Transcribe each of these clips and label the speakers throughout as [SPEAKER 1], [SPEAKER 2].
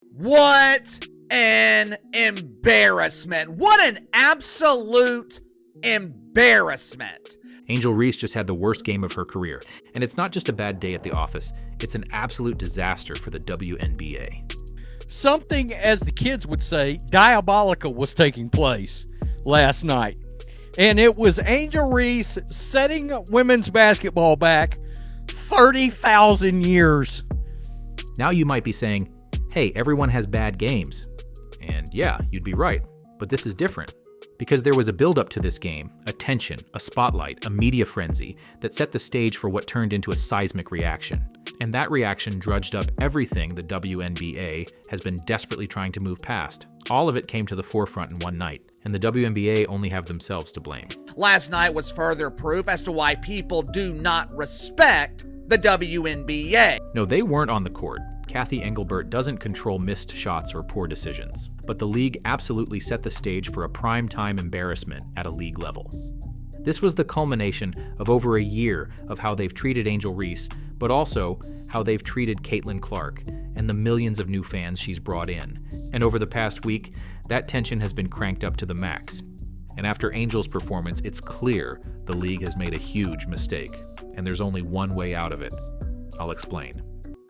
[SPEAKER 1] What an embarrassment. What an absolute embarrassment.
[SPEAKER 2] Angel Reese just had the worst game of her career, and it's not just a bad day at the office, it's an absolute disaster for the WNBA.
[SPEAKER 3] Something, as the kids would say, diabolical was taking place last night. And it was Angel Reese setting women's basketball back 30,000 years.
[SPEAKER 2] Now you might be saying, hey, everyone has bad games. And yeah, you'd be right, but this is different. Because there was a build-up to this game, a tension, a spotlight, a media frenzy that set the stage for what turned into a seismic reaction. And that reaction drudged up everything the WNBA has been desperately trying to move past. All of it came to the forefront in one night, and the WNBA only have themselves to blame.
[SPEAKER 1] Last night was further proof as to why people do not respect the WNBA.
[SPEAKER 2] No, they weren't on the court. Cathy Engelbert doesn't control missed shots or poor decisions, but the league absolutely set the stage for a prime-time embarrassment at a league level. This was the culmination of over a year of how they've treated Angel Reese, but also how they've treated Caitlyn Clark and the millions of new fans she's brought in. And over the past week, that tension has been cranked up to the max. And after Angel's performance, it's clear the league has made a huge mistake, and there's only one way out of it. I'll explain.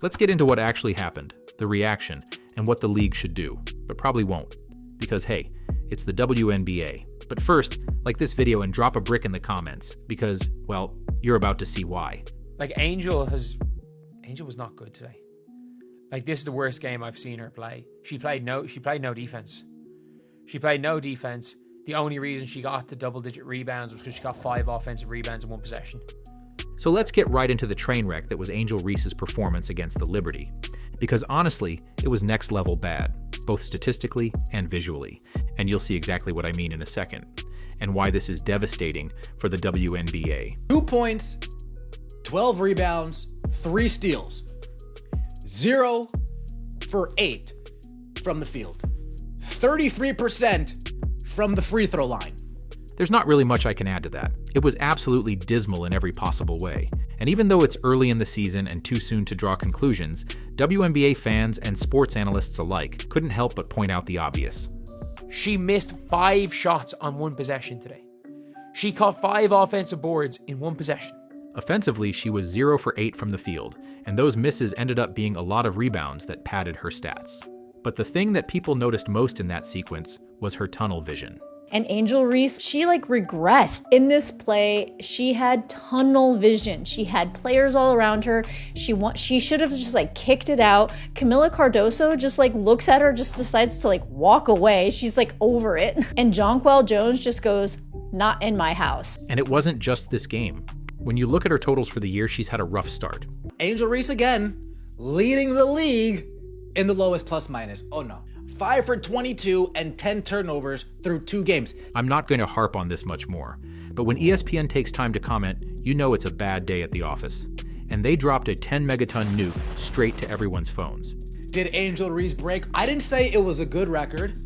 [SPEAKER 2] Let's get into what actually happened, the reaction, and what the league should do, but probably won't. Because hey, it's the WNBA. But first, like this video and drop a brick in the comments, because, well, you're about to see why.
[SPEAKER 4] Like Angel was not good today. Like, this is the worst game I've seen her play. She played no defense. She played no defense. The only reason she got the double-digit rebounds was because she got 5 offensive rebounds in one possession.
[SPEAKER 2] So let's get right into the train wreck that was Angel Reese's performance against the Liberty. Because honestly, it was next level bad, both statistically and visually. And you'll see exactly what I mean in a second, and why this is devastating for the WNBA.
[SPEAKER 5] 2 points, 12 rebounds, 3 steals. 0 for 8 from the field. 33% from the free throw line.
[SPEAKER 2] There's not really much I can add to that. It was absolutely dismal in every possible way. And even though it's early in the season and too soon to draw conclusions, WNBA fans and sports analysts alike couldn't help but point out the obvious.
[SPEAKER 4] She missed 5 shots on one possession today. She caught 5 offensive boards in one possession.
[SPEAKER 2] Offensively, she was 0 for 8 from the field, and those misses ended up being a lot of rebounds that padded her stats. But the thing that people noticed most in that sequence was her tunnel vision.
[SPEAKER 6] And Angel Reese, she regressed. In this play, she had tunnel vision. She had players all around her. She should have just kicked it out. Camila Cardoso just looks at her, just decides to walk away. She's over it. And Jonquel Jones just goes, not in my house.
[SPEAKER 2] And it wasn't just this game. When you look at her totals for the year, she's had a rough start.
[SPEAKER 5] Angel Reese again, leading the league in the lowest plus minus. Oh no. 5 for 22 and 10 turnovers through 2 games.
[SPEAKER 2] I'm not going to harp on this much more, but when ESPN takes time to comment, you know it's a bad day at the office. And they dropped a 10 megaton nuke straight to everyone's phones.
[SPEAKER 5] Did Angel Reese break? I didn't say it was a good record.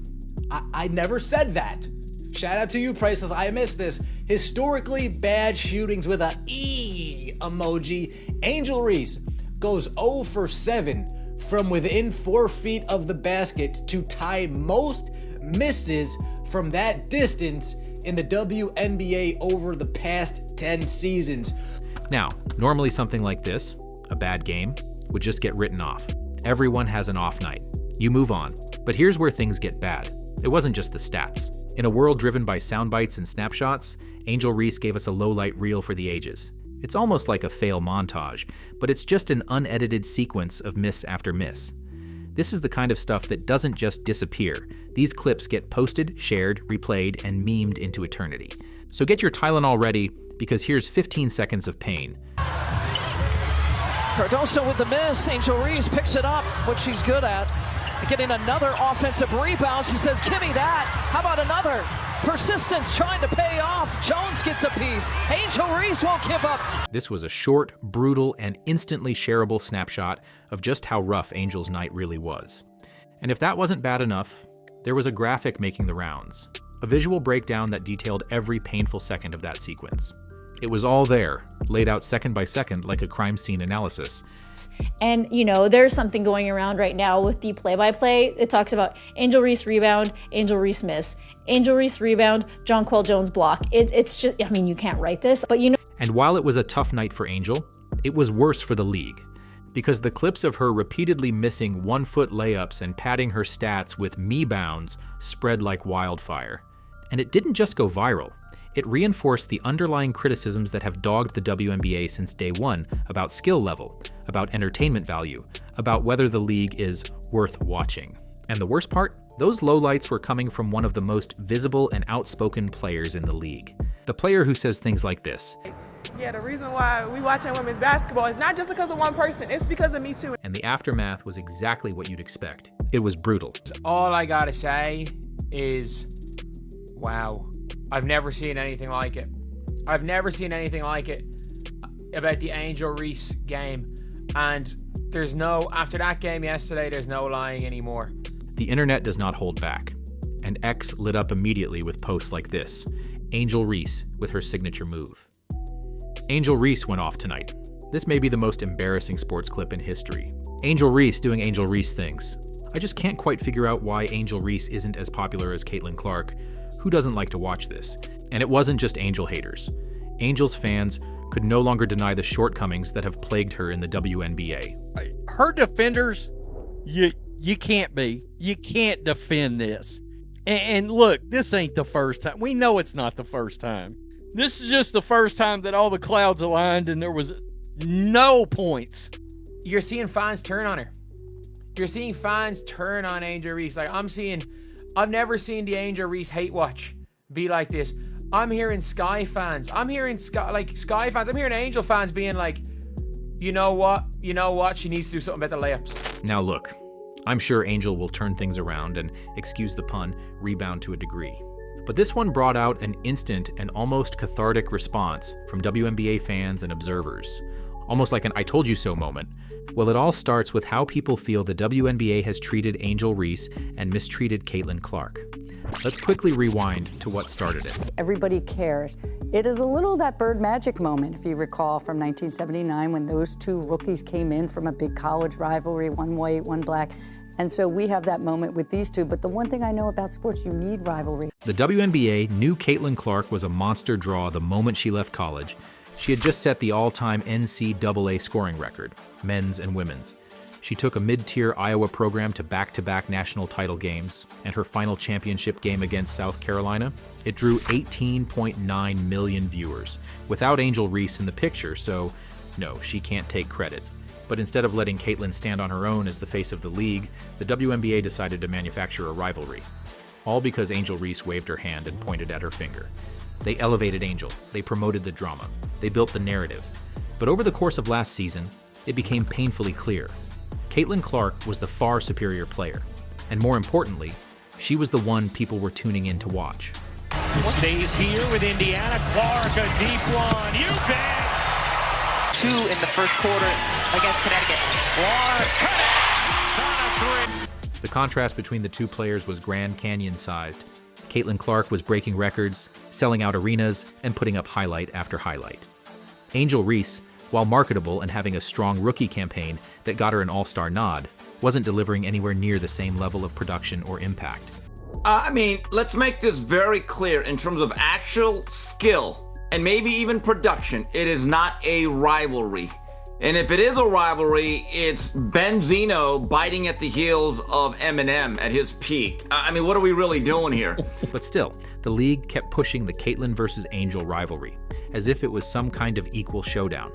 [SPEAKER 5] I never said that. Shout out to you, Price, because I missed this. Historically bad shootings with a E emoji. Angel Reese goes 0 for 7 from within 4 feet of the basket to tie most misses from that distance in the WNBA over the past 10 seasons.
[SPEAKER 2] Now, normally something like this, a bad game, would just get written off. Everyone has an off night. You move on. But here's where things get bad. It wasn't just the stats. In a world driven by sound bites and snapshots, Angel Reese gave us a low-light reel for the ages. It's almost like a fail montage, but it's just an unedited sequence of miss after miss. This is the kind of stuff that doesn't just disappear. These clips get posted, shared, replayed, and memed into eternity. So get your Tylenol ready, because here's 15 seconds of pain.
[SPEAKER 7] Cardoso with the miss. Angel Reese picks it up, what she's good at. Getting another offensive rebound. She says, give me that. How about another? Persistence trying to pay off. Jones gets a piece. Angel Reese won't give up.
[SPEAKER 2] This was a short, brutal, and instantly shareable snapshot of just how rough Angel's night really was. And if that wasn't bad enough, there was a graphic making the rounds. A visual breakdown that detailed every painful second of that sequence. It was all there, laid out second by second like a crime scene analysis.
[SPEAKER 6] And, there's something going around right now with the play-by-play. It talks about Angel Reese rebound, Angel Reese miss, Angel Reese rebound, Jonquel Jones block. It's just, you can't write this, but
[SPEAKER 2] And while it was a tough night for Angel, it was worse for the league. Because the clips of her repeatedly missing 1-foot layups and padding her stats with me-bounds spread like wildfire. And it didn't just go viral. It reinforced the underlying criticisms that have dogged the WNBA since day one about skill level, about entertainment value, about whether the league is worth watching. And the worst part? Those lowlights were coming from one of the most visible and outspoken players in the league. The player who says things like this.
[SPEAKER 8] Yeah, the reason why we watching women's basketball is not just because of one person, it's because of me too.
[SPEAKER 2] And the aftermath was exactly what you'd expect. It was brutal.
[SPEAKER 4] All I gotta say is, wow. I've never seen anything like it. I've never seen anything like it about the Angel Reese game. And after that game yesterday, there's no lying anymore.
[SPEAKER 2] The internet does not hold back. And X lit up immediately with posts like this. Angel Reese with her signature move. Angel Reese went off tonight. This may be the most embarrassing sports clip in history. Angel Reese doing Angel Reese things. I just can't quite figure out why Angel Reese isn't as popular as Caitlyn Clark. Who doesn't like to watch this? And it wasn't just Angel haters. Angels fans could no longer deny the shortcomings that have plagued her in the WNBA.
[SPEAKER 3] Her defenders, you can't defend this. And look, this ain't the first time. We know it's not the first time. This is just the first time that all the clouds aligned and there was no points.
[SPEAKER 4] You're seeing fans turn on her. You're seeing fans turn on Angel Reese. I've never seen the Angel Reese hate watch be like this. I'm hearing Sky fans. I'm hearing Sky fans. I'm hearing Angel fans being like, you know what? She needs to do something about the layups.
[SPEAKER 2] Now look, I'm sure Angel will turn things around and, excuse the pun, rebound to a degree. But this one brought out an instant and almost cathartic response from WNBA fans and observers. Almost like an I told you so moment. Well, it all starts with how people feel the WNBA has treated Angel Reese and mistreated Caitlyn Clark. Let's quickly rewind to what started it.
[SPEAKER 9] Everybody cares. It is a little that Bird Magic moment, if you recall, from 1979 when those two rookies came in from a big college rivalry, one white, one black. And so we have that moment with these two. But the one thing I know about sports, you need rivalry.
[SPEAKER 2] The WNBA knew Caitlyn Clark was a monster draw the moment she left college. She had just set the all-time NCAA scoring record, men's and women's. She took a mid-tier Iowa program to back-to-back national title games, and her final championship game against South Carolina, it drew 18.9 million viewers, without Angel Reese in the picture, so no, she can't take credit. But instead of letting Caitlyn stand on her own as the face of the league, the WNBA decided to manufacture a rivalry. All because Angel Reese waved her hand and pointed at her finger. They elevated Angel, they promoted the drama, they built the narrative. But over the course of last season, it became painfully clear. Caitlyn Clark was the far superior player. And more importantly, she was the one people were tuning in to watch.
[SPEAKER 10] Stays here with Indiana. Clark, a deep one. You bet!
[SPEAKER 11] 2 in the first quarter against Connecticut.
[SPEAKER 10] Clark, shot a 3.
[SPEAKER 2] The contrast between the two players was Grand Canyon-sized. Caitlyn Clark was breaking records, selling out arenas, and putting up highlight after highlight. Angel Reese, while marketable and having a strong rookie campaign that got her an all-star nod, wasn't delivering anywhere near the same level of production or impact.
[SPEAKER 12] Let's make this very clear in terms of actual skill and maybe even production. It is not a rivalry. And if it is a rivalry, it's Benzino biting at the heels of Eminem at his peak. What are we really doing here?
[SPEAKER 2] But still, the league kept pushing the Caitlyn versus Angel rivalry, as if it was some kind of equal showdown.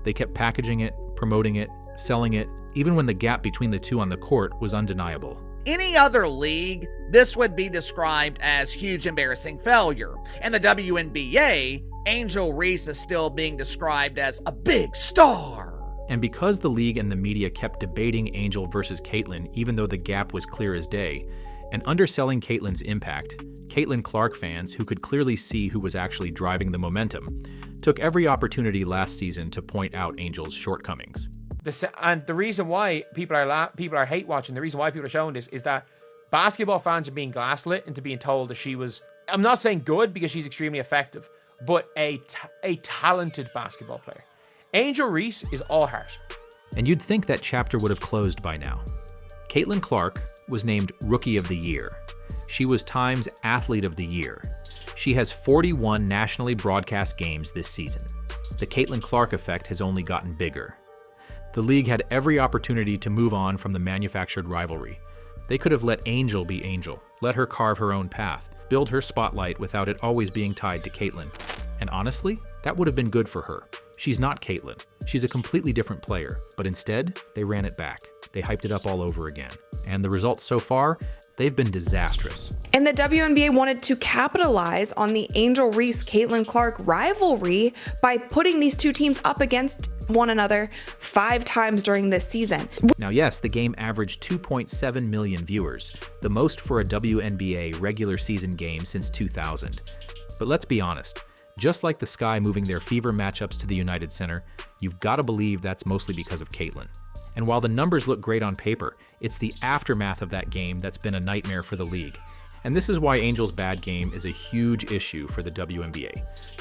[SPEAKER 2] They kept packaging it, promoting it, selling it, even when the gap between the two on the court was undeniable.
[SPEAKER 1] Any other league, this would be described as huge embarrassing failure. In the WNBA, Angel Reese is still being described as a big star.
[SPEAKER 2] And because the league and the media kept debating Angel versus Caitlyn, even though the gap was clear as day, and underselling Caitlyn's impact, Caitlyn Clark fans, who could clearly see who was actually driving the momentum, took every opportunity last season to point out Angel's shortcomings.
[SPEAKER 4] And the reason why people are hate watching, the reason why people are showing this is that basketball fans are being gaslit into being told that she was, I'm not saying good because she's extremely effective, but a talented basketball player. Angel Reese is all heart.
[SPEAKER 2] And you'd think that chapter would have closed by now. Caitlyn Clark was named Rookie of the Year. She was Time's Athlete of the Year. She has 41 nationally broadcast games this season. The Caitlyn Clark effect has only gotten bigger. The league had every opportunity to move on from the manufactured rivalry. They could have let Angel be Angel, let her carve her own path, build her spotlight without it always being tied to Caitlyn. And honestly, that would have been good for her. She's not Caitlyn. She's a completely different player. But instead, they ran it back. They hyped it up all over again. And the results so far, they've been disastrous.
[SPEAKER 13] And the WNBA wanted to capitalize on the Angel Reese-Caitlyn Clark rivalry by putting these two teams up against one another 5 times during this season.
[SPEAKER 2] Now, yes, the game averaged 2.7 million viewers, the most for a WNBA regular season game since 2000. But let's be honest, just like the Sky moving their fever matchups to the United Center, you've got to believe that's mostly because of Caitlyn. And while the numbers look great on paper, it's the aftermath of that game that's been a nightmare for the league. And this is why Angel's bad game is a huge issue for the WNBA.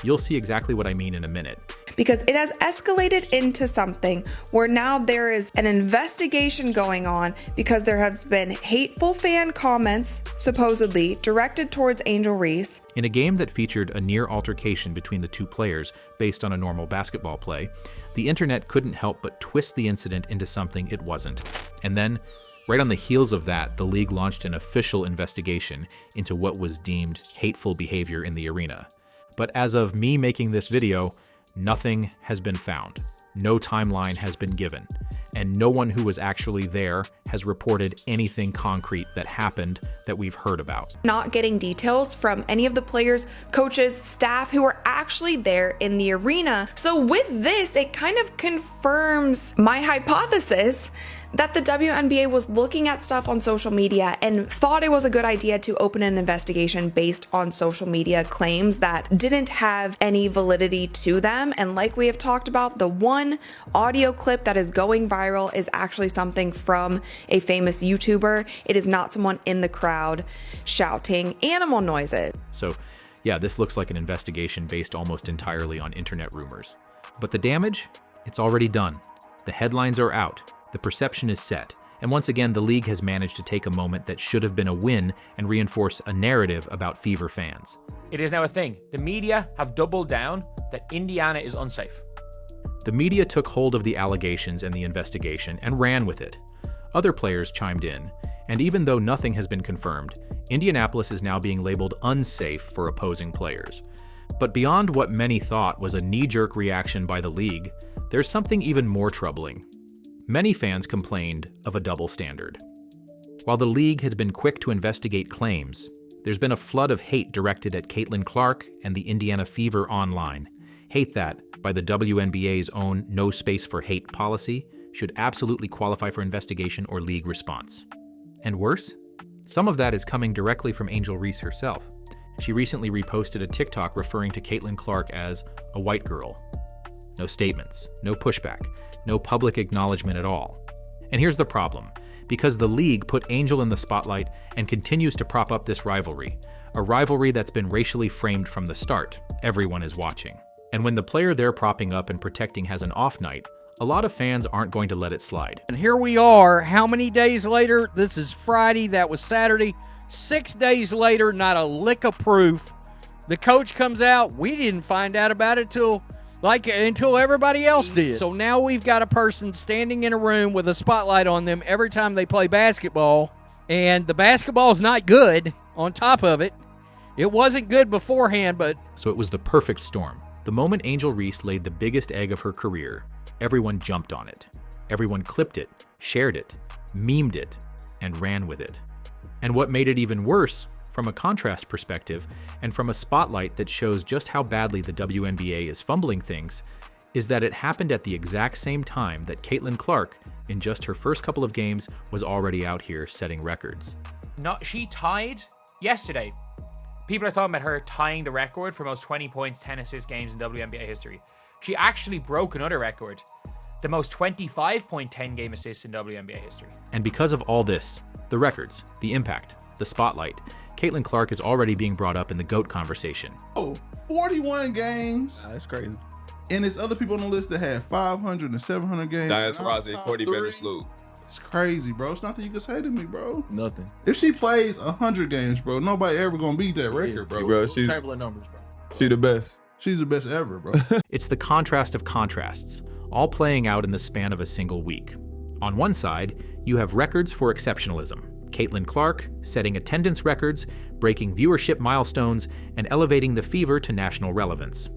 [SPEAKER 2] You'll see exactly what I mean in a minute.
[SPEAKER 13] Because it has escalated into something where now there is an investigation going on because there has been hateful fan comments, supposedly, directed towards Angel Reese.
[SPEAKER 2] In a game that featured a near altercation between the two players based on a normal basketball play, the internet couldn't help but twist the incident into something it wasn't. And then, right on the heels of that, the league launched an official investigation into what was deemed hateful behavior in the arena. But as of me making this video, nothing has been found. No timeline has been given, and no one who was actually there has reported anything concrete that happened that we've heard about.
[SPEAKER 13] Not getting details from any of the players, coaches, staff who were actually there in the arena. So with this, it kind of confirms my hypothesis that the WNBA was looking at stuff on social media and thought it was a good idea to open an investigation based on social media claims that didn't have any validity to them. And like we have talked about, the one audio clip that is going viral is actually something from a famous YouTuber. It is not someone in the crowd shouting animal noises.
[SPEAKER 2] So yeah, this looks like an investigation based almost entirely on internet rumors. But the damage? It's already done. The headlines are out. The perception is set, and once again, the league has managed to take a moment that should have been a win and reinforce a narrative about Fever fans.
[SPEAKER 4] It is now a thing. The media have doubled down that Indiana is unsafe.
[SPEAKER 2] The media took hold of the allegations and the investigation and ran with it. Other players chimed in, and even though nothing has been confirmed, Indianapolis is now being labeled unsafe for opposing players. But beyond what many thought was a knee-jerk reaction by the league, there's something even more troubling. Many fans complained of a double standard. While the league has been quick to investigate claims, there's been a flood of hate directed at Caitlyn Clark and the Indiana Fever online. Hate that, by the WNBA's own no space for hate policy, should absolutely qualify for investigation or league response. And worse, some of that is coming directly from Angel Reese herself. She recently reposted a TikTok referring to Caitlyn Clark as a white girl. No statements, no pushback, no public acknowledgement at all. And here's the problem. Because the league put Angel in the spotlight and continues to prop up this rivalry, a rivalry that's been racially framed from the start, everyone is watching. And when the player they're propping up and protecting has an off night, a lot of fans aren't going to let it slide.
[SPEAKER 3] And here we are, how many days later? This is Friday, that was Saturday. 6 days later, not a lick of proof. The coach comes out, we didn't find out about it until everybody else did. So now we've got a person standing in a room with a spotlight on them every time they play basketball, and the basketball's not good on top of it. It wasn't good beforehand, but...
[SPEAKER 2] So it was the perfect storm. The moment Angel Reese laid the biggest egg of her career, everyone jumped on it. Everyone clipped it, shared it, memed it, and ran with it. And what made it even worse, from a contrast perspective, and from a spotlight that shows just how badly the WNBA is fumbling things, is that it happened at the exact same time that Caitlyn Clark, in just her first couple of games, was already out here setting records.
[SPEAKER 4] She tied yesterday. People are talking about her tying the record for most 20 points, 10 assist games in WNBA history. She actually broke another record, the most 25-point 10-game assists in WNBA history.
[SPEAKER 2] And because of all this, the records, the impact, the spotlight, Caitlyn Clark is already being brought up in the GOAT conversation.
[SPEAKER 5] Oh,
[SPEAKER 14] 41 games.
[SPEAKER 15] That's crazy.
[SPEAKER 14] And there's other people on the list that have 500 and 700 games.
[SPEAKER 16] That's Rosé, 40 better salute.
[SPEAKER 14] It's crazy, bro. It's nothing you can say to me, bro.
[SPEAKER 15] Nothing.
[SPEAKER 14] If she plays 100 games, bro, nobody ever gonna beat that record, bro.
[SPEAKER 16] Bro, she's
[SPEAKER 15] Table of numbers, bro.
[SPEAKER 16] She the best.
[SPEAKER 14] She's the best ever, bro.
[SPEAKER 2] It's the contrast of contrasts, all playing out in the span of a single week. On one side, you have records for exceptionalism. Caitlyn Clark setting attendance records, breaking viewership milestones, and elevating the Fever to national relevance.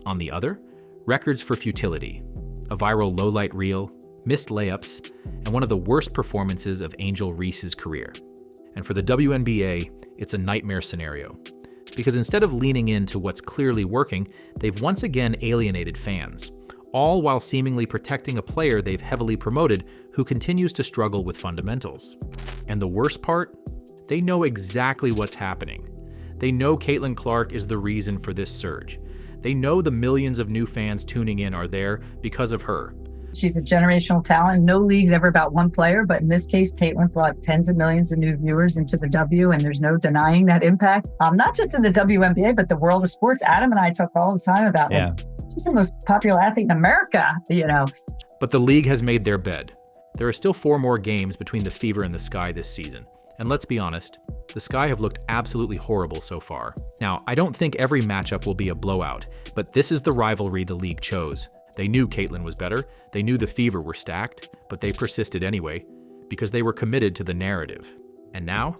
[SPEAKER 2] On the other, records for futility. A viral lowlight reel, missed layups, and one of the worst performances of Angel Reese's career. And for the WNBA, it's a nightmare scenario. Because instead of leaning into what's clearly working, they've once again alienated fans, all while seemingly protecting a player they've heavily promoted who continues to struggle with fundamentals. And the worst part? They know exactly what's happening. They know Caitlyn Clark is the reason for this surge. They know the millions of new fans tuning in are there because of her.
[SPEAKER 9] She's a generational talent. No league's ever about one player, but in this case, Caitlyn brought tens of millions of new viewers into the W, and there's no denying that impact. Not just in the WNBA, but the world of sports. Adam and I talk all the time about she's the most popular athlete in America, you know.
[SPEAKER 2] But the league has made their bed. There are still 4 more games between the Fever and the Sky this season. And let's be honest, the Sky have looked absolutely horrible so far. Now, I don't think every matchup will be a blowout, but this is the rivalry the league chose. They knew Caitlyn was better, they knew the Fever were stacked, but they persisted anyway, because they were committed to the narrative. And now,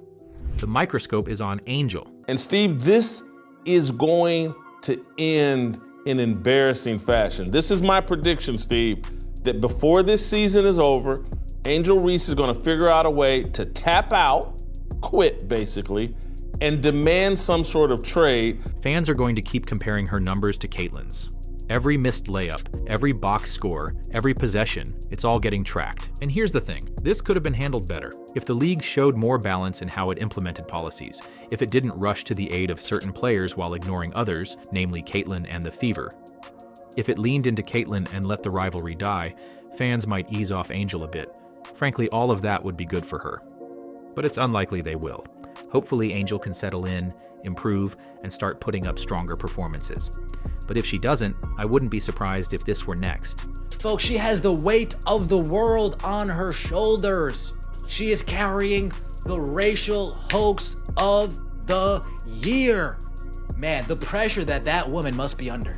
[SPEAKER 2] the microscope is on Angel.
[SPEAKER 16] And Steve, this is going to end in embarrassing fashion. This is my prediction, Steve, that before this season is over, Angel Reese is going to figure out a way to tap out, quit basically, and demand some sort of trade.
[SPEAKER 2] Fans are going to keep comparing her numbers to Caitlin's. Every missed layup, every box score, every possession, it's all getting tracked. And here's the thing, this could have been handled better. If the league showed more balance in how it implemented policies, if it didn't rush to the aid of certain players while ignoring others, namely Caitlyn and the Fever. If it leaned into Caitlyn and let the rivalry die, fans might ease off Angel a bit. Frankly, all of that would be good for her. But it's unlikely they will. Hopefully Angel can settle in, improve, and start putting up stronger performances. But if she doesn't, I wouldn't be surprised if this were next.
[SPEAKER 5] Folks, she has the weight of the world on her shoulders. She is carrying the racial hoax of the year. Man, the pressure that woman must be under.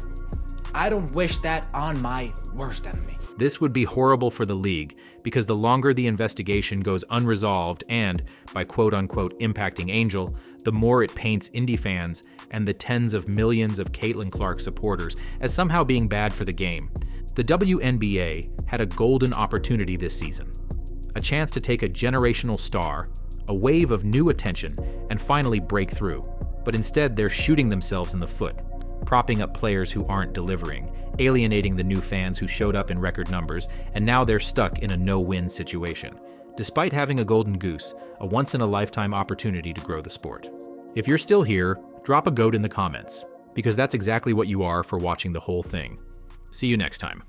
[SPEAKER 5] I don't wish that on my worst enemy.
[SPEAKER 2] This would be horrible for the league, because the longer the investigation goes unresolved and, by quote-unquote impacting Angel, the more it paints indie fans and the tens of millions of Caitlyn Clark supporters as somehow being bad for the game. The WNBA had a golden opportunity this season. A chance to take a generational star, a wave of new attention, and finally break through. But instead, they're shooting themselves in the foot, propping up players who aren't delivering, alienating the new fans who showed up in record numbers, and now they're stuck in a no-win situation, despite having a golden goose, a once-in-a-lifetime opportunity to grow the sport. If you're still here, drop a goat in the comments, because that's exactly what you are for watching the whole thing. See you next time.